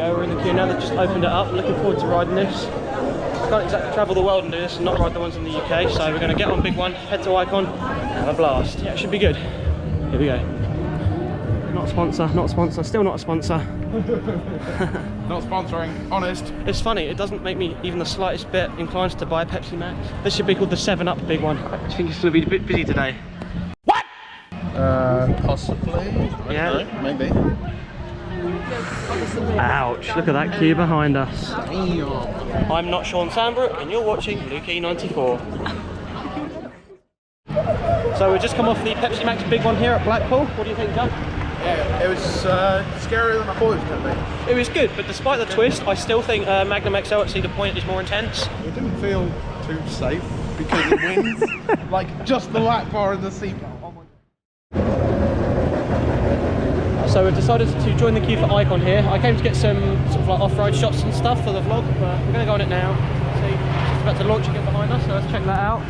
go. We're in the queue now. They've just opened it up. Looking forward to riding this. Can't exactly travel the world and do this and not ride the ones in the UK, so we're going to get on big one, head to Icon, have a blast. Yeah, it should be good. Here we go. Not a sponsor, not a sponsor, still not a sponsor. Not sponsoring, honest. It's funny, it doesn't make me even the slightest bit inclined to buy a Pepsi Max. This should be called the 7-Up big one. I think it's going to be a bit busy today. What? Possibly. Yeah. Know, maybe. Ouch, look at that queue behind us. Damn. I'm not Sean Sandbrook and you're watching Luke E94. So we've just come off the Pepsi Max big one here at Blackpool. What do you think, John? Yeah, it was scarier than I thought it was going to be. It was good, but despite the twist, I still think Magnum XL at Cedar Point is more intense. It didn't feel too safe because it wins. Like just the lap bar and the seatbelt. Oh my God. So we've decided to join the queue for Icon here. I came to get some sort of like off-road shots and stuff for the vlog, but we're going to go on it now. See, it's just about to launch again behind us, so let's check that out.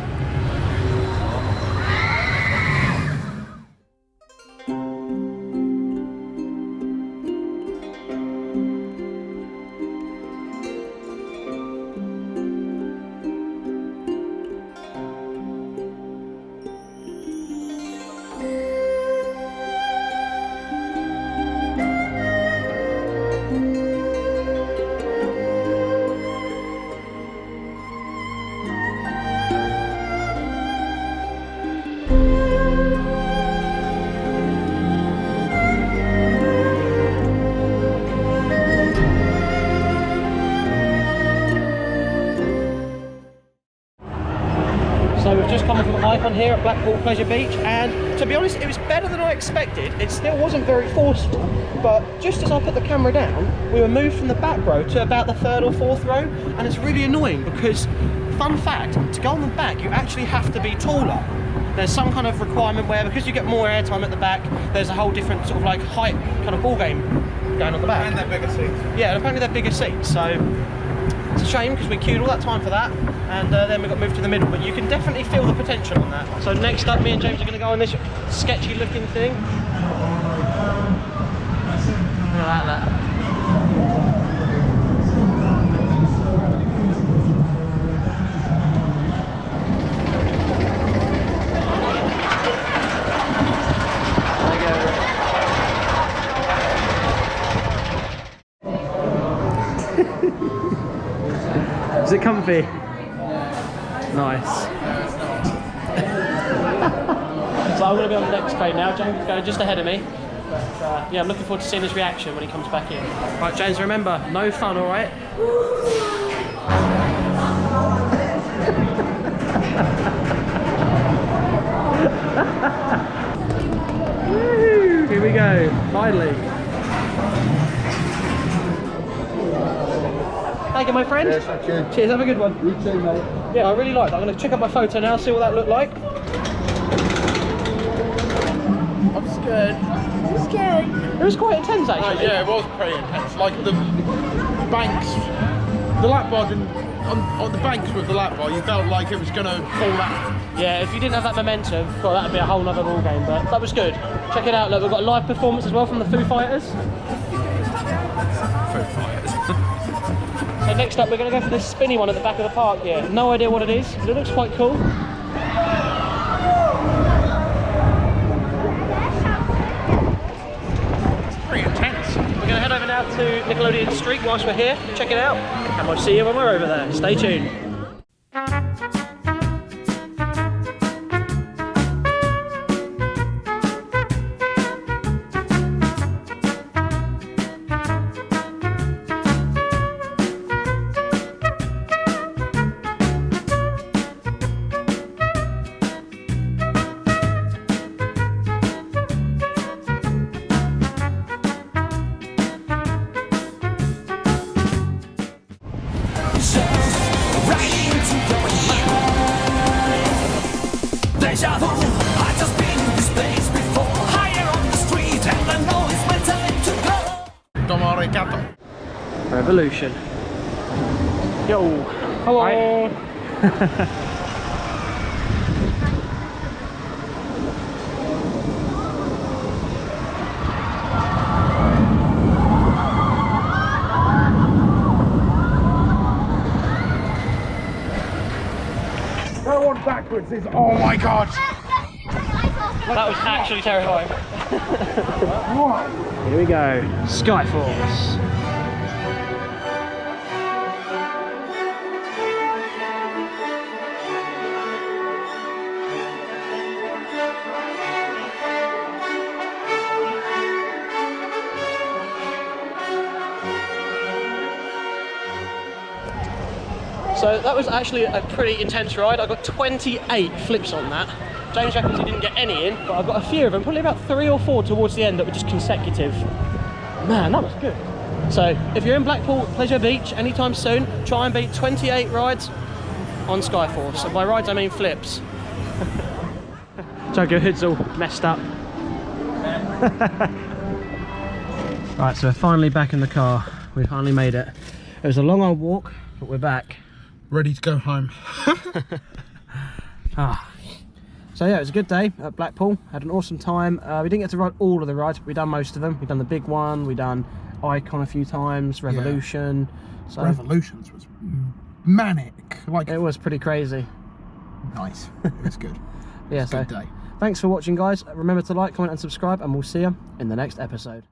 So we've just come from Icon here at Blackpool Pleasure Beach, and to be honest, it was better than I expected. It still wasn't very forceful, but just as I put the camera down, we were moved from the back row to about the 3rd or 4th row, and it's really annoying because, fun fact, to go on the back, you actually have to be taller. There's some kind of requirement where, because you get more airtime at the back, there's a whole different sort of like height kind of ball game going on the back. And they're bigger seats. Yeah, and apparently they're bigger seats, so it's a shame because we queued all that time for that, and then we got moved to the middle, but you can definitely feel the potential on that. So next up, me and James are going to go on this sketchy looking thing. Look at that. Is it comfy? Nice. So I'm going to be on the next train now. James is going just ahead of me. But yeah, I'm looking forward to seeing his reaction when he comes back in. Right, James, remember, no fun, all right? Woo, here we go, finally. Thank you, my friend. Yes, thank you. Cheers, have a good one. You too, mate. Yeah, I really liked it. I'm going to check out my photo now, see what that looked like. I'm scared. I'm scared. It was quite intense, actually. Yeah, it was pretty intense. Like the banks, the lap bar didn't, on the banks with the lap bar, you felt like it was going to fall out. Yeah, if you didn't have that momentum, well, that'd be a whole nother ball game, but that was good. Check it out, look, we've got a live performance as well from the Foo Fighters. Foo Fighters. So next up, we're going to go for this spinny one at the back of the park here. No idea what it is, but it looks quite cool. It's pretty intense. We're going to head over now to Nickelodeon Street whilst we're here. Check it out, and we'll see you when we're over there. Stay tuned. Revolution. Yo. Hello. is, oh my god. That was actually terrifying. Here we go, Skyforce. So that was actually a pretty intense ride. I got 28 flips on that. James reckons he didn't get any in, but I got a few of them, probably about 3 or 4 towards the end that were just consecutive. Man, that was good. So if you're in Blackpool Pleasure Beach anytime soon, try and beat 28 rides on Skyforce. And by rides I mean flips. Joker hood's all messed up. Right, so we're finally back in the car. We finally made it. It was a long old walk, but we're back. Ready to go home. So yeah, it was a good day at Blackpool. Had an awesome time. We didn't get to ride all of the rides, but we done most of them. We done the big one, we done Icon a few times, Revolution. Yeah. So Revolutions was manic. Like, it was pretty crazy. Nice. It was good. Yeah, it was a good day. Thanks for watching, guys. Remember to like, comment and subscribe, and we'll see you in the next episode.